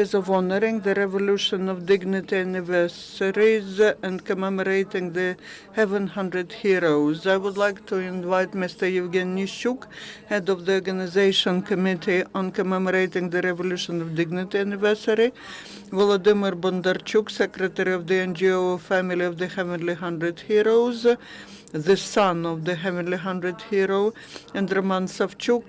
of honoring the Revolution of Dignity anniversaries and commemorating the 700 heroes. I would like to invite Mr. Yevhen Nishshuk, head of the Organization Committee on Commemorating the Revolution of Dignity anniversary, Volodymyr Bondarchuk, secretary of the NGO Family of the Heavenly 100 Heroes, the son of the Heavenly 100 Hero, and Roman Savchuk,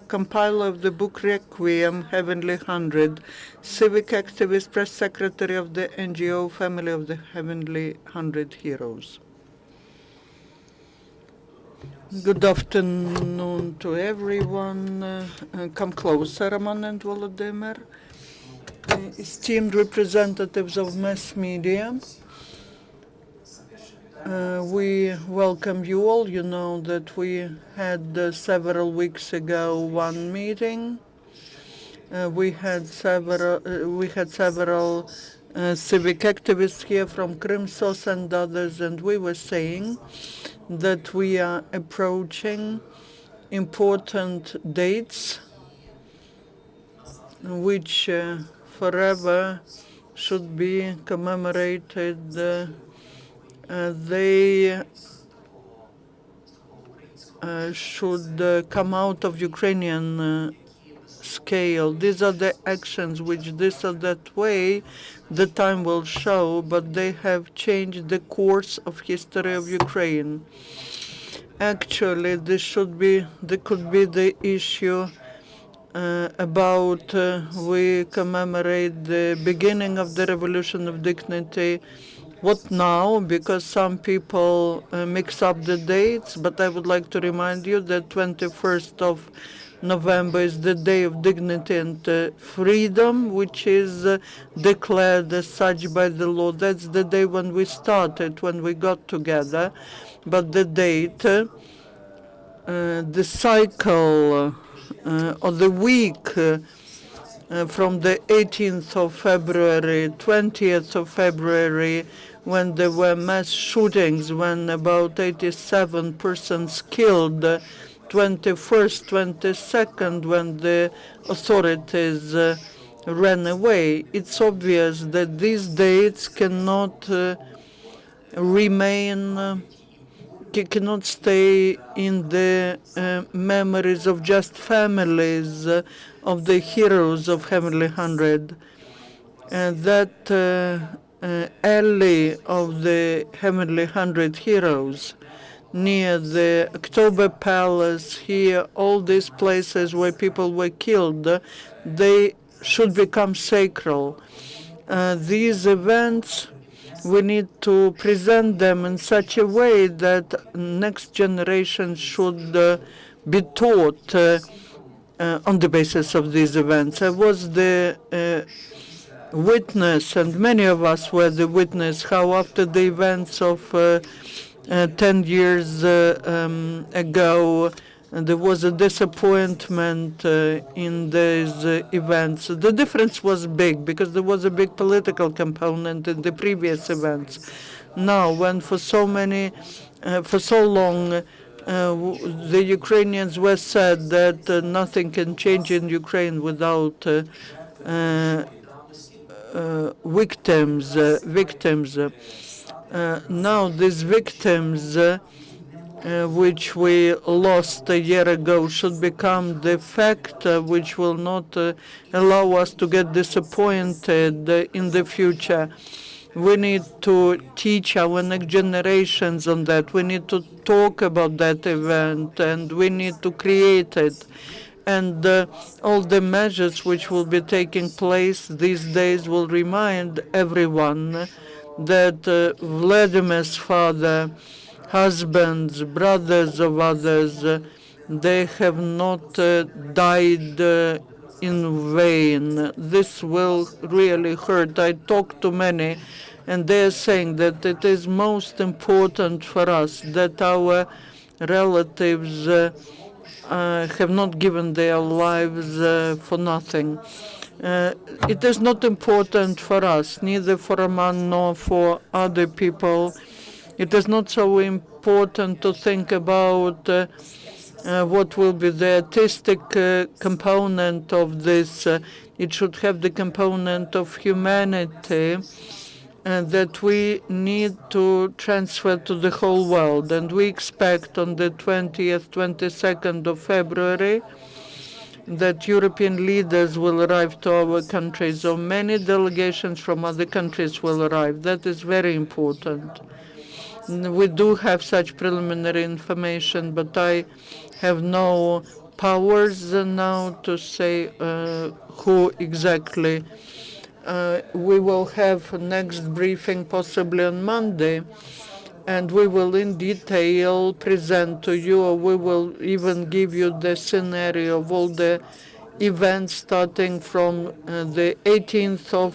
compiler of the book-requiem Heavenly 100, civic activist, press secretary of the NGO Family of the Heavenly 100 Heroes. Good afternoon to everyone. Come closer, Roman and Volodymyr. Esteemed representatives of mass media, we welcome you all. You know that we had several weeks ago one meeting. We had several civic activists here from Crimsos and others, and we were saying that we are approaching important dates which forever should be commemorated. They should come out of Ukrainian scale. These are the actions which this or that way the time will show, but they have changed the course of history of Ukraine. Actually, there could be the issue about we commemorate the beginning of the Revolution of Dignity. What now? Because some people mix up the dates, but I would like to remind you that 21st of November is the Day of Dignity and Freedom, which is declared as such by the law. That's the day when we started, when we got together. But the date, the cycle, or the week from the 18th of February, 20th of February, when there were mass shootings, when about 87 persons killed, 21st, 22nd, when the authorities ran away. It's obvious that these dates cannot cannot stay in the memories of just families of the heroes of Heavenly 100. That alley of the Heavenly 100 Heroes, near the October Palace, here, all these places where people were killed, they should become sacred. These events, we need to present them in such a way that next generation should be taught on the basis of these events. I was the witness, and many of us were the witness, how after the events of 10 years ago, there was a disappointment in these events. The difference was big because there was a big political component in the previous events. Now, when for so long, the Ukrainians were said that nothing can change in Ukraine without victims. Now these victims, which we lost a year ago, should become the fact which will not allow us to get disappointed in the future. We need to teach our next generations on that. We need to talk about that event, and we need to create it. And all the measures which will be taking place these days will remind everyone that Vladimir's father, husbands, brothers of others, they have not died in vain. This will really hurt. I talked to many, and they're saying that it is most important for us that our relatives have not given their lives for nothing. It is not important for us, neither for Roman nor for other people. It is not so important to think about what will be the artistic component of this. It should have the component of humanity that we need to transfer to the whole world. And we expect on the 20th, 22nd of February that European leaders will arrive to our countries, or many delegations from other countries will arrive. That is very important. We do have such preliminary information, but I have no powers now to say who exactly. We will have next briefing possibly on Monday, and we will in detail present to you, or we will even give you the scenario of all the events starting from the 18th of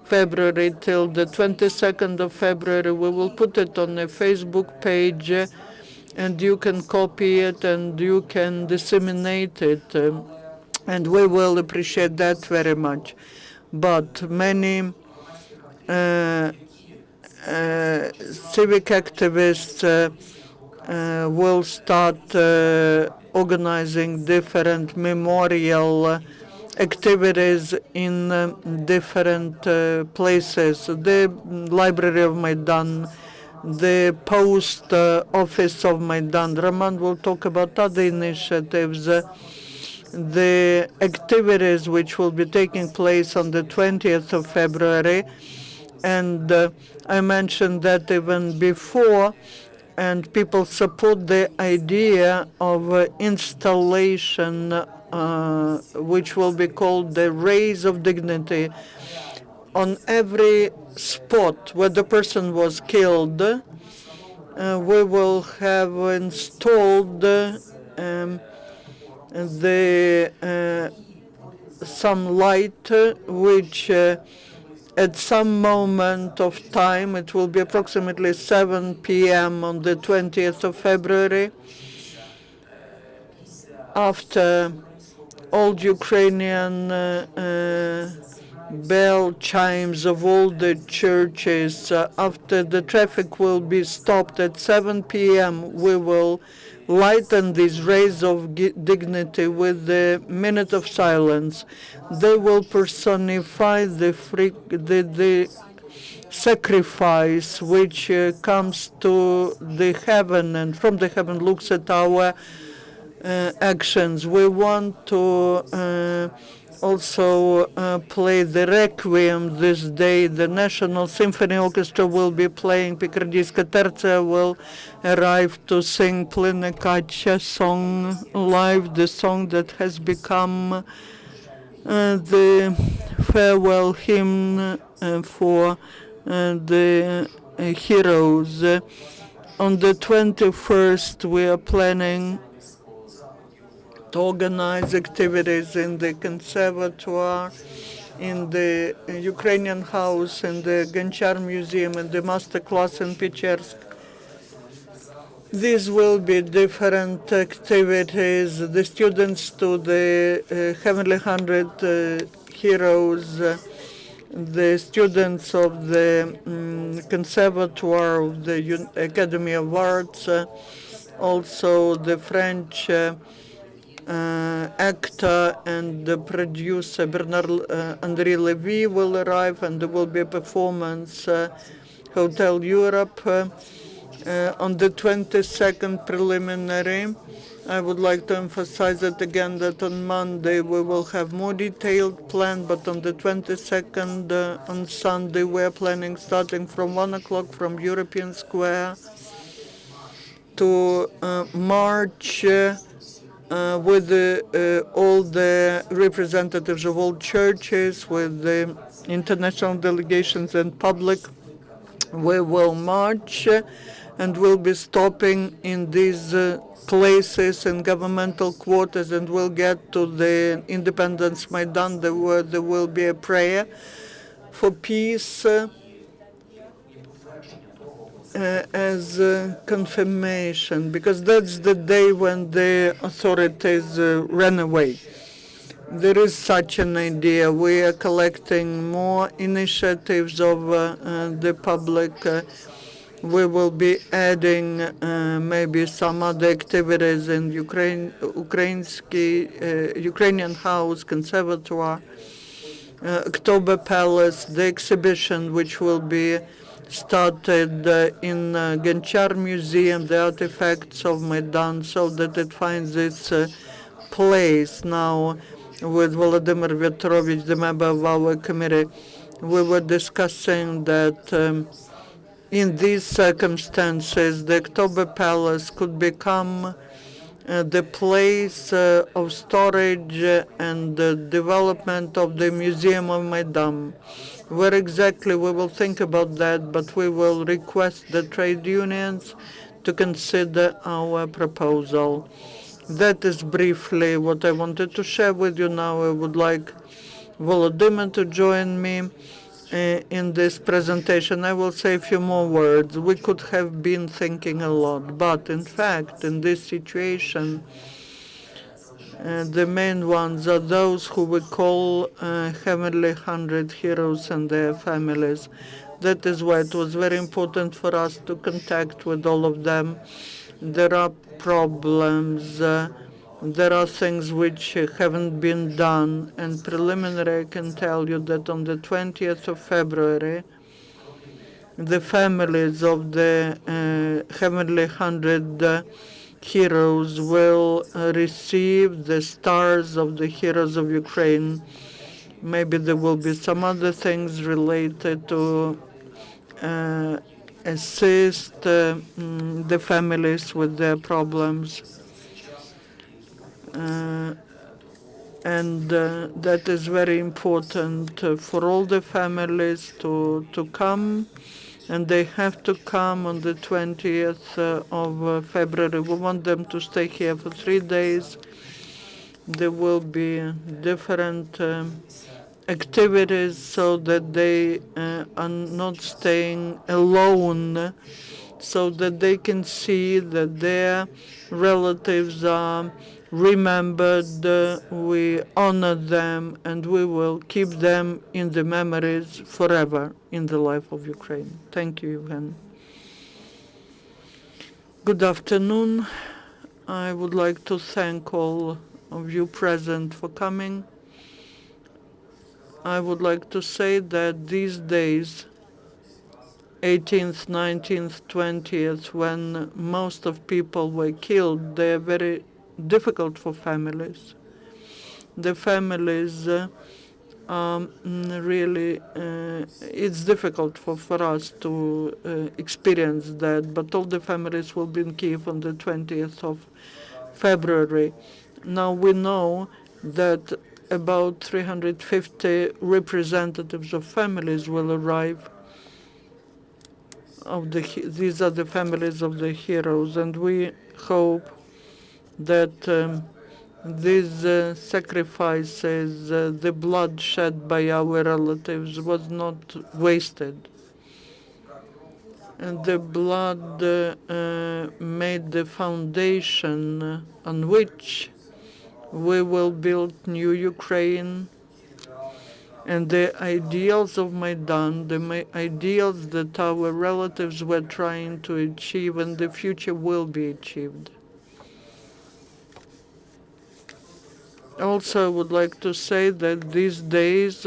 February till the 22nd of February. We will put it on a Facebook page, and you can copy it and you can disseminate it, and we will appreciate that very much. But many civic activists will start organizing different memorial activities in different places. The Library of Maidan, the Post Office of Maidan. Roman will talk about other initiatives. The activities which will be taking place on the 20th of February, and I mentioned that even before, and people support the idea of installation which will be called the Rays of Dignity. On every spot where the person was killed, we will have installed some light which at some moment of time, it will be approximately 7 p.m. on the 20th of February, after old Ukrainian bell chimes of all the churches, after the traffic will be stopped at 7 p.m., we will lighten these rays of dignity with the minute of silence. They will personify the sacrifice which comes to the heaven, and from the heaven looks at our actions. We want to also play the requiem this day. The National Symphony Orchestra will be playing. Peculiarities Terza will arrive to sing Plinekacha song live, the song that has become the farewell hymn for the heroes. On the 21st, we are planning to organize activities in the conservatoire, in the Ukrainian house, in the Gonchar Museum, and the master class in Pechersk. These will be different activities. The students to the Heavenly 100 Heroes, the students of the Conservatoire of the Academy of Arts, also the French actor and the producer Bernard-Henri Lévy will arrive, and there will be a performance Hotel Europe. On the 22nd preliminary, I would like to emphasize it again that on Monday we will have more detailed plan, but on the 22nd, on Sunday, we are planning starting from 1 o'clock from European Square to march with all the representatives of all churches, with the international delegations and public. We will march and we'll be stopping in these places and governmental quarters, and we'll get to the Independence Maidan, where there will be a prayer for peace as confirmation, because that's the day when the authorities ran away. There is such an idea. We are collecting more initiatives of the public. We will be adding maybe some other activities in Ukrainian house, conservatoire. October Palace, the exhibition which will be started in Genchar Museum, the artifacts of Maidan, so that it finds its place now with Volodymyr Vetrovich, the member of our committee. We were discussing that in these circumstances, the October Palace could become the place of storage and the development of the Museum of Maidan. Where exactly we will think about that, but we will request the trade unions to consider our proposal. That is briefly what I wanted to share with you now. I would like Volodymyr to join me in this presentation. I will say a few more words. We could have been thinking a lot, but in fact, in this situation, the main ones are those who we call Heavenly 100 Heroes and their families. That is why it was very important for us to contact with all of them. There are problems. There are things which haven't been done, and preliminary I can tell you that on the 20th of February, the families of the Heavenly 100 heroes will receive the stars of the heroes of Ukraine. Maybe there will be some other things related to assist the families with their problems. And that is very important for all the families to come, and they have to come on the 20th of February. We want them to stay here for 3 days. There will be different activities so that they are not staying alone, so that they can see that their relatives are remembered, we honor them, and we will keep them in the memories forever in the life of Ukraine. Thank you, Yevhen. Good afternoon. I would like to thank all of you present for coming. I would like to say that these days, 18th, 19th, 20th, when most of people were killed, they are very difficult for families. The families really, it's difficult for us to experience that, but all the families will be in Kiev on the 20th of February. Now we know that about 350 representatives of families will arrive. These are the families of the heroes, and we hope that these sacrifices, the blood shed by our relatives was not wasted. And the blood made the foundation on which we will build new Ukraine, and the ideals of Maidan, the ideals that our relatives were trying to achieve, and the future will be achieved. Also, I would like to say that these days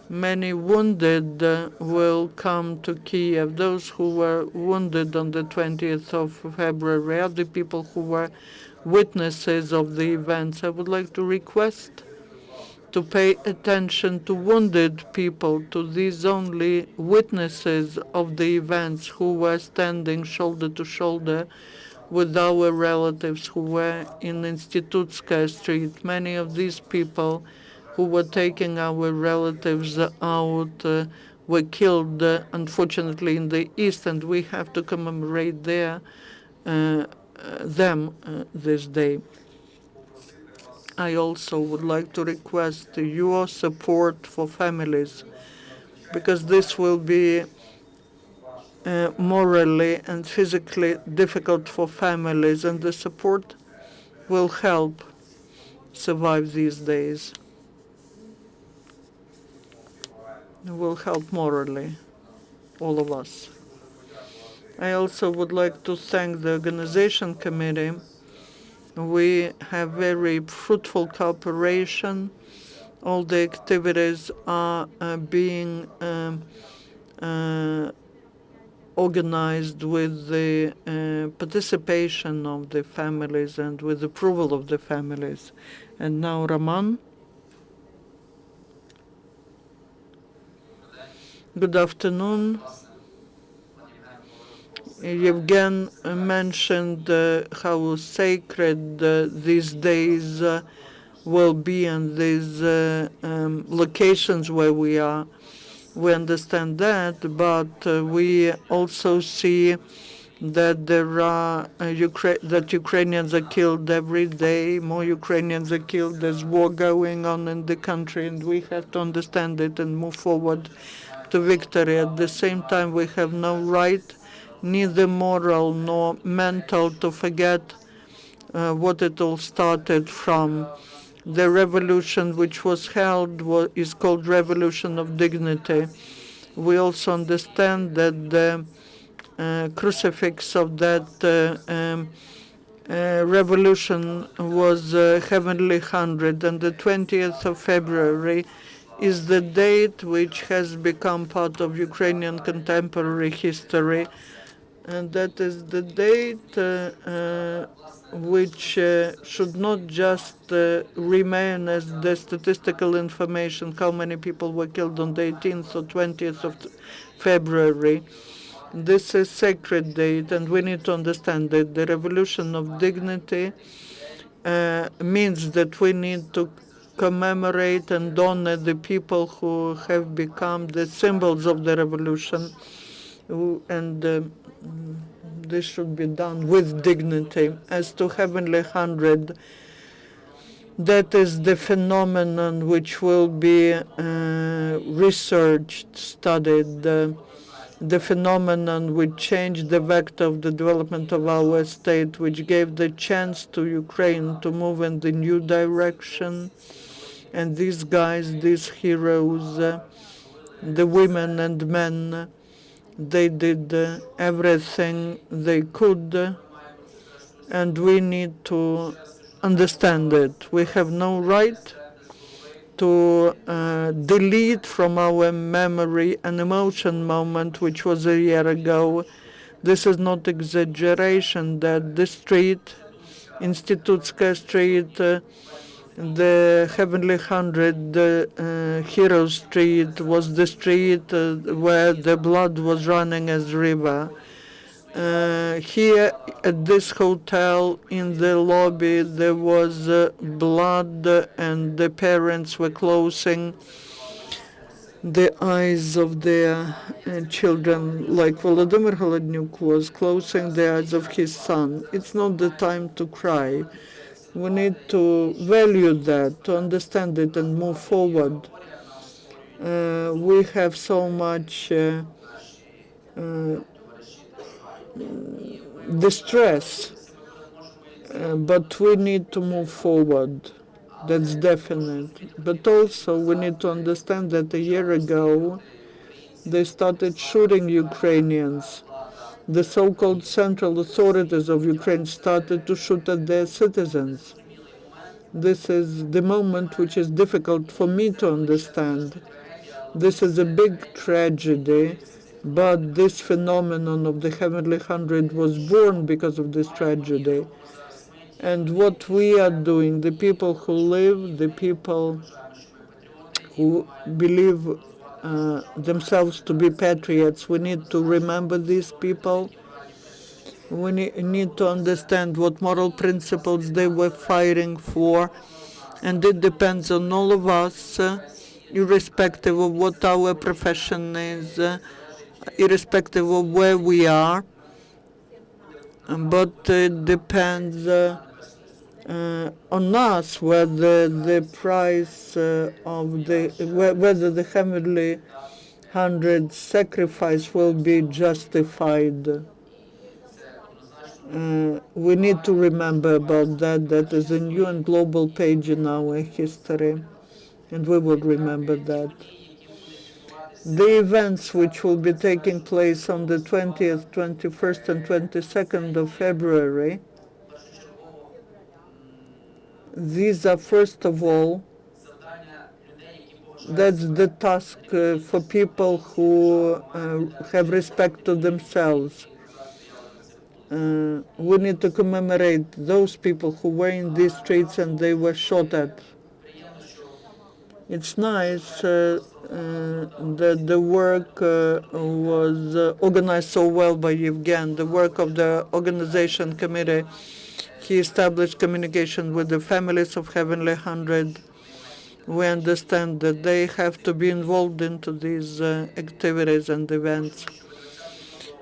many wounded will come to Kiev. Those who were wounded on the 20th of February are the people who were witnesses of the events. I would like to request to pay attention to wounded people, to these only witnesses of the events who were standing shoulder to shoulder with our relatives who were in Institutskaya Street. Many of these people who were taking our relatives out were killed, unfortunately, in the east, and we have to commemorate them this day. I also would like to request your support for families, because this will be morally and physically difficult for families, and the support will help survive these days. It will help morally, all of us. I also would like to thank the organization committee. We have very fruitful cooperation, All the activities are being organized with the participation of the families and with approval of the families. And now, Roman. Good afternoon. Yevgen mentioned how sacred these days will be and these locations where we are. We understand that, but we also see that there are that Ukrainians are killed every day. More Ukrainians are killed. There's war going on in the country, and we have to understand it and move forward to victory. At the same time, we have no right, neither moral nor mental, to forget what it all started from. The revolution which was held is called Revolution of Dignity. We also understand that the crucifix of that revolution was Heavenly 100, and the 20th of February is the date which has become part of Ukrainian contemporary history, and that is the date which should not just remain as the statistical information, how many people were killed on the 18th or 20th of February. This is sacred date, and we need to understand that the revolution of dignity means that we need to commemorate and honor the people who have become the symbols of the revolution, and this should be done with dignity. As to Heavenly 100, that is the phenomenon which will be researched, studied, the phenomenon which changed the vector of the development of our state, which gave the chance to Ukraine to move in the new direction. And these guys, these heroes, the women and men, they did everything they could, and we need to understand it. We have no right to delete from our memory an emotion moment which was a year ago. This is not exaggeration that the street, Institutskaya Street, the Heavenly 100, the Hero Street, was the street where the blood was running as river. Here at this hotel, in the lobby, there was blood, and the parents were closing the eyes of their children, like Volodymyr was closing the eyes of his son. It's not the time to cry. We need to value that, to understand it, and move forward. We have so much distress, but we need to move forward. That's definite. But also we need to understand that a year ago they started shooting Ukrainians. The so-called central authorities of Ukraine started to shoot at their citizens. This is the moment which is difficult for me to understand. This is a big tragedy, but this phenomenon of the Heavenly 100 was born because of this tragedy. And what we are doing, the people who live, the people who believe themselves to be patriots, we need to remember these people. We need to understand what moral principles they were fighting for, and it depends on all of us, irrespective of what our profession is, irrespective of where we are, but it depends on us whether the price of whether the Heavenly 100 sacrifice will be justified. We need to remember about that. That is a new and global page in our history, and we will remember that. The events which will be taking place on the 20th, 21st, and 22nd of February, these are, first of all, That's the task for people who have respect to themselves. We need to commemorate those people who were in these streets and they were shot at. It's nice that the work was organized so well by Yevhen. The work of the organization committee. He established communication with the families of Heavenly 100. We understand that they have to be involved into these activities and events.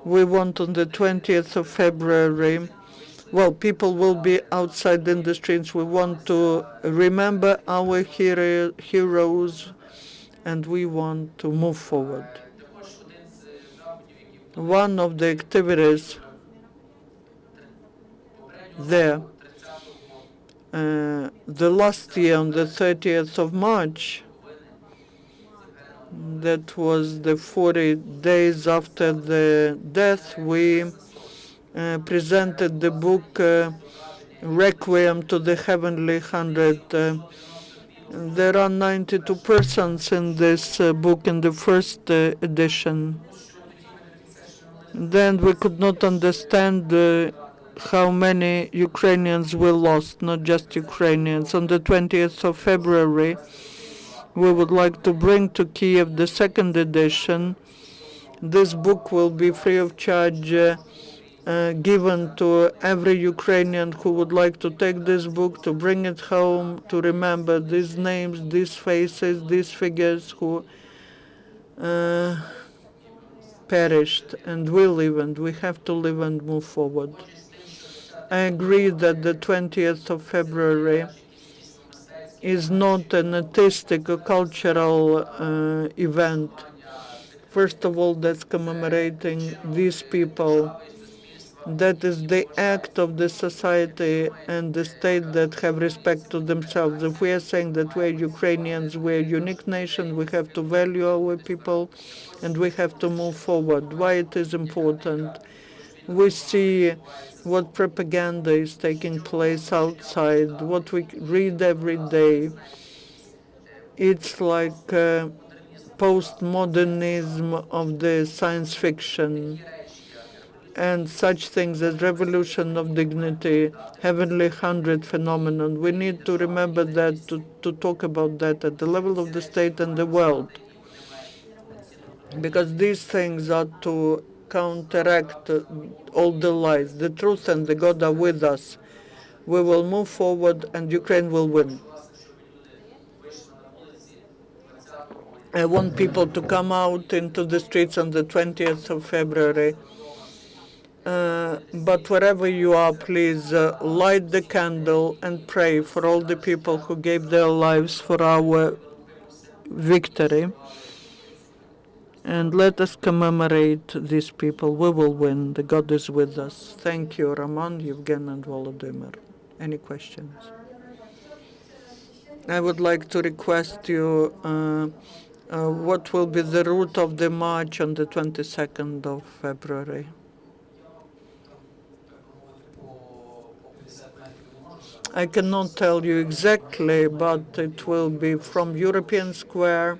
We want on the 20th of February, well, people will be outside in the streets. We want to remember our heroes, and we want to move forward. One of the activities there, the last year on the 30th of March, that was the 40 days after the death, we presented the book Requiem to the Heavenly 100. There are 92 persons in this book in the first edition. Then we could not understand how many Ukrainians were lost, not just Ukrainians. On the 20th of February, we would like to bring to Kiev the second edition. This book will be free of charge, given to every Ukrainian who would like to take this book, to bring it home, to remember these names, these faces, these figures who perished, and we live, and we have to live and move forward. I agree that the 20th of February is not an artistic or cultural event. First of all, that's commemorating these people. That is the act of the society and the state that have respect to themselves. If we are saying that we're Ukrainians, we're a unique nation, we have to value our people, and we have to move forward. Why it is important? We see what propaganda is taking place outside, what we read every day. It's like postmodernism of the science fiction, and such things as revolution of dignity, heavenly 100 phenomenon. We need to remember that, to talk about that at the level of the state and the world, because these things are to counteract all the lies. The truth and the God are with us. We will move forward, and Ukraine will win. I want people to come out into the streets on the 20th of February. But wherever you are, please light the candle and pray for all the people who gave their lives for our victory. And let us commemorate these people. We will win. The God is with us. Thank you, Roman, Yevhen, and Volodymyr. Any questions? I would like to request you what will be the route of the march on the 22nd of February? I cannot tell you exactly, but it will be from European Square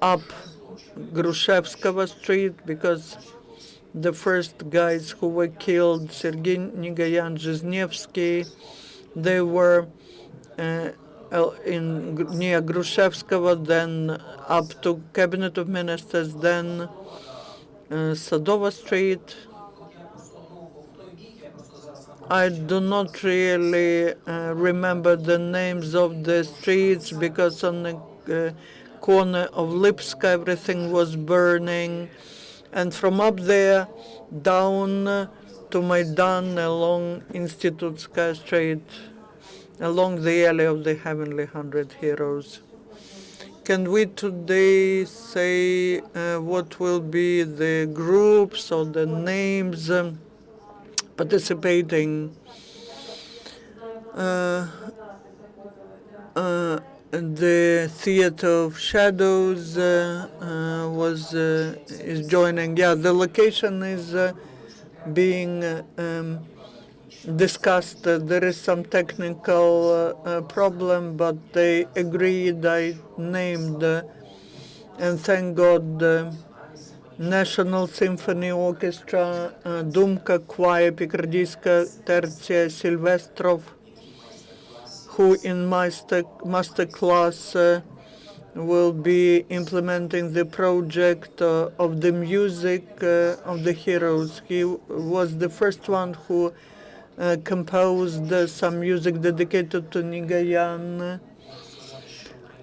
up Grushevskaya Street, because the first guys who were killed, Sergei Nigayan, Zhizhnevsky, they were near Grushevskaya, then up to Cabinet of Ministers, then Sadova Street. I do not really remember the names of the streets, because on the corner of Lipska everything was burning, and from up there down to Maidan along Institutskaya Street, along the alley of the Heavenly 100 Heroes. Can we today say what will be the groups or the names participating? The Theater of Shadows is joining. Yeah, the location is being discussed that there is some technical problem, but they agreed. I named, and thank God, National Symphony Orchestra, Dumka Choir, Picardiska Tercia Silvestrov, who in master class will be implementing the project of the music of the heroes. He was the first one who composed some music dedicated to Nigayan.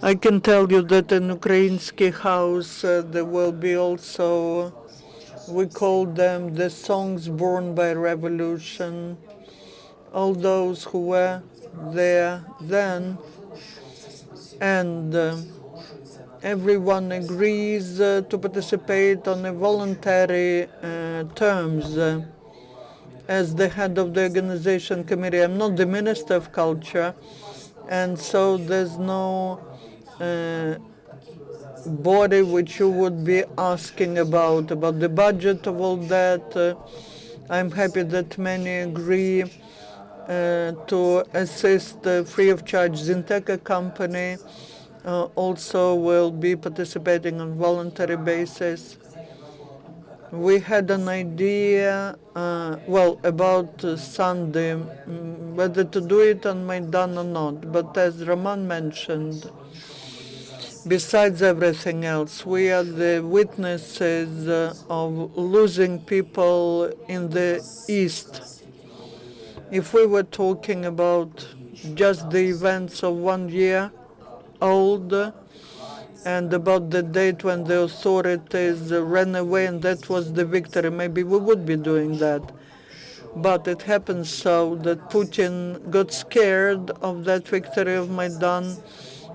I can tell you that in Ukrainsky house there will be also, we call them the songs born by revolution. All those who were there then, and everyone agrees to participate on a voluntary terms. As the head of the organization committee, I'm not the Minister of Culture, and so there's no body which you would be asking about the budget of all that. I'm happy that many agree to assist free of charge. Zinteka company also will be participating on voluntary basis. We had an idea, about Sunday, whether to do it on Maidan or not. But as Roman mentioned, besides everything else, we are the witnesses of losing people in the East. If we were talking about just the events of 1 year old, and about the date when the authorities ran away, and that was the victory, maybe we would be doing that. But it happens so that Putin got scared of that victory of Maidan,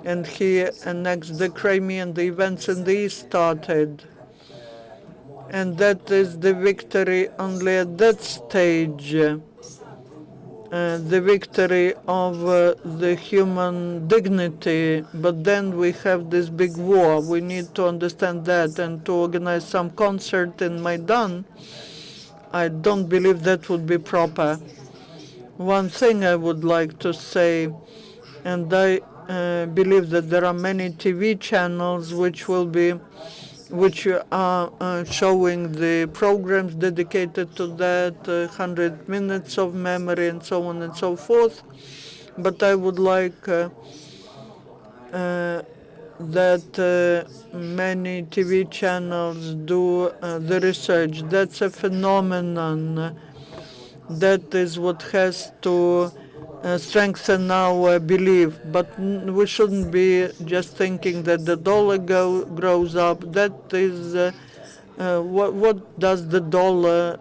and he annexed the Crimea, and the events in the east started. And that is the victory only at that stage. The victory of the human dignity, but then we have this big war. We need to understand that, and to organize some concert in Maidan, I don't believe that would be proper. One thing I would like to say, and I believe that there are many TV channels which are showing the programs dedicated to that, 100 minutes of memory and so on and so forth. But I would like that many TV channels do the research. That's a phenomenon. That is what has to strengthen our belief. But we shouldn't be just thinking that the dollar grows up. That is, what does the dollar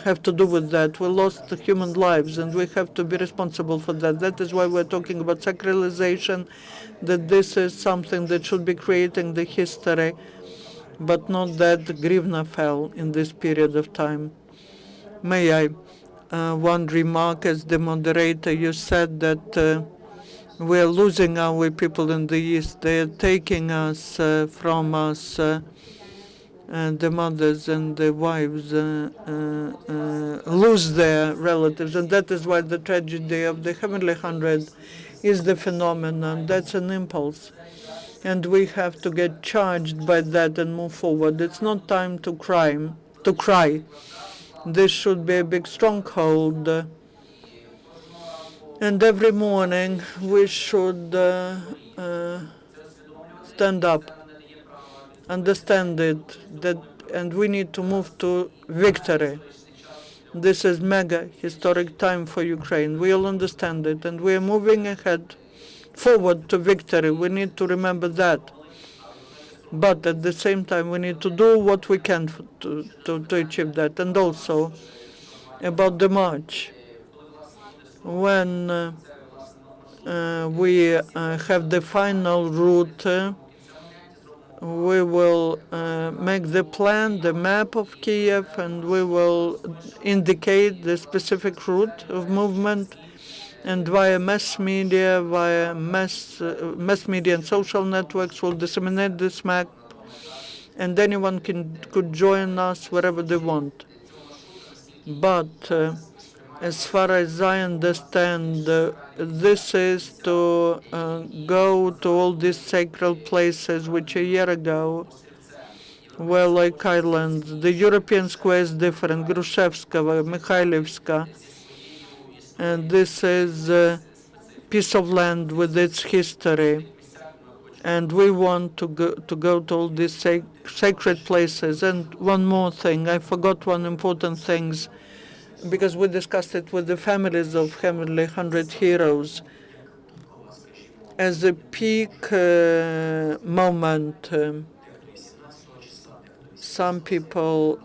have to do with that? We lost human lives, and we have to be responsible for that. That is why we're talking about sacralization, that this is something that should be creating the history, but not that Grivna fell in this period of time. May I? One remark as the moderator, you said that we're losing our people in the East. They are taking us from us, and the mothers and the wives lose their relatives. And that is why the tragedy of the Heavenly Hundred is the phenomenon. That's an impulse. And we have to get charged by that and move forward. It's not time to cry. This should be a big stronghold. And every morning we should stand up, understand it, and we need to move to victory. This is mega historic time for Ukraine. We all understand it, and we are moving ahead forward to victory. We need to remember that. But at the same time, we need to do what we can to achieve that. And also about the march. When we have the final route, we will make the plan, the map of Kiev, and we will indicate the specific route of movement. And via mass media and social networks, will disseminate this map, and anyone could join us wherever they want. But As far as I understand, this is to go to all these sacred places which a year ago were like islands. The European square is different, Grushevska, Mikhailivska, and this is a piece of land with its history. And we want to go to all these sacred places. And one more thing, I forgot one important thing, because we discussed it with the families of Heavenly 100 Heroes. As a peak moment, some people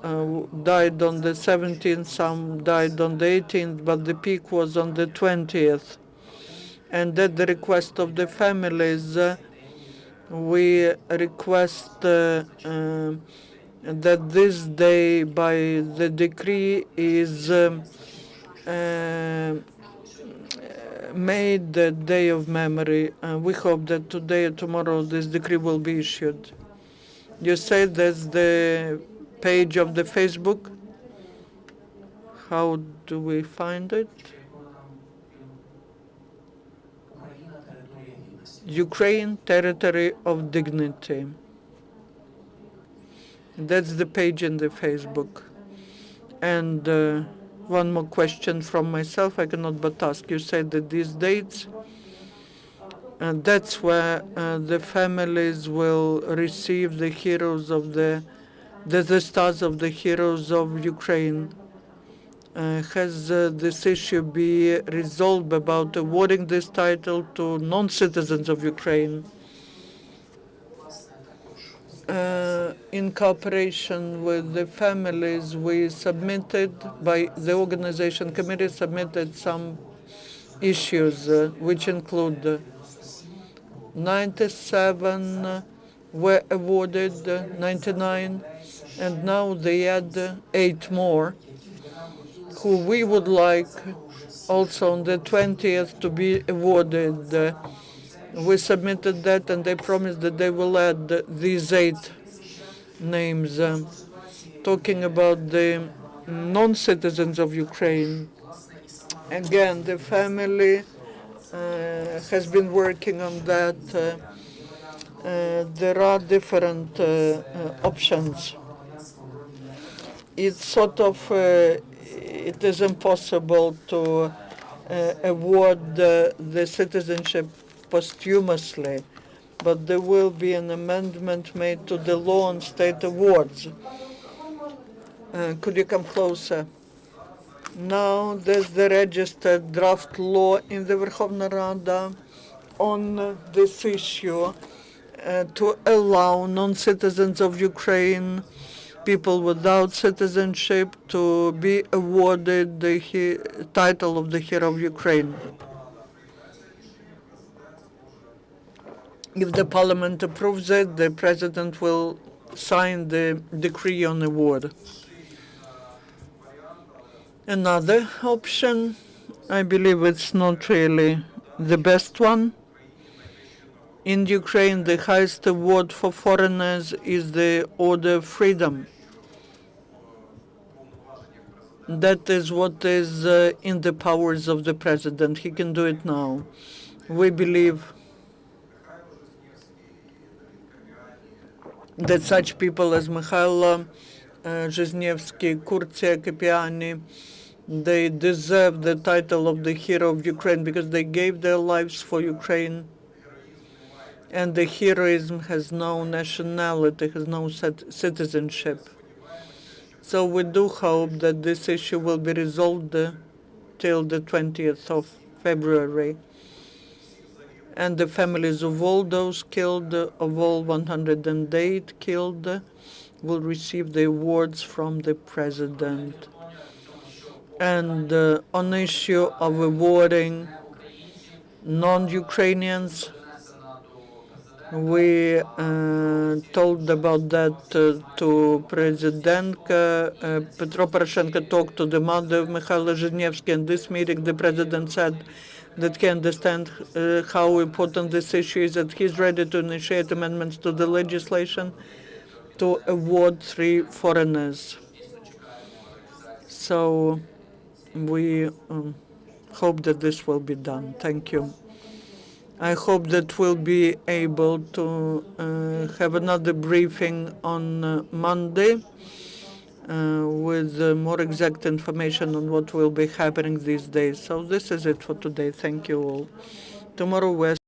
died on the 17th, some died on the 18th, but the peak was on the 20th. And at the request of the families, we request that this day, by the decree, is made the day of memory. We hope that today or tomorrow this decree will be issued. You say that's the page of the Facebook. How do we find it? Ukraine, Territory of Dignity. That's the page in the Facebook. And one more question from myself, I cannot but ask. You said that these dates, that's where the families will receive the heroes of the stars of the heroes of Ukraine. Has this issue be resolved about awarding this title to non-citizens of Ukraine? In cooperation with the families, we submitted, by the organization committee, submitted some issues, which include 97 were awarded, 99, and now they add 8 more, who we would like also on the 20th to be awarded. We submitted that, and they promised that they will add these 8 names. Talking about the non-citizens of Ukraine, again, the family has been working on that. There are different options. It's sort of, it is impossible to award the citizenship posthumously, but there will be an amendment made to the law on state awards. Could you come closer? Now there's the registered draft law in the Verkhovna Rada on this issue to allow non-citizens of Ukraine, people without citizenship, to be awarded the title of the Hero of Ukraine. If the parliament approves it, the president will sign the decree on award. Another option, I believe it's not really the best one. In Ukraine, the highest award for foreigners is the Order of Freedom. That is what is in the powers of the president. He can do it now. We believe that such people as Mikhailo Zhiznievsky, Kurtia, Kapiani, they deserve the title of the Hero of Ukraine because they gave their lives for Ukraine. And the heroism has no nationality, has no citizenship. So we do hope that this issue will be resolved till the 20th of February. And the families of all those killed, of all 108 killed, will receive the awards from the president. And on the issue of awarding non-Ukrainians, we told about that to President Petro Poroshenko talked to the mother of Mikhailo Zhiznievsky. In this meeting, the president said that he understands how important this issue is, that he's ready to initiate amendments to the legislation to award 3 foreigners. So we hope that this will be done. Thank you. I hope that we'll be able to have another briefing on Monday with more exact information on what will be happening these days. So this is it for today. Thank you all. Tomorrow we're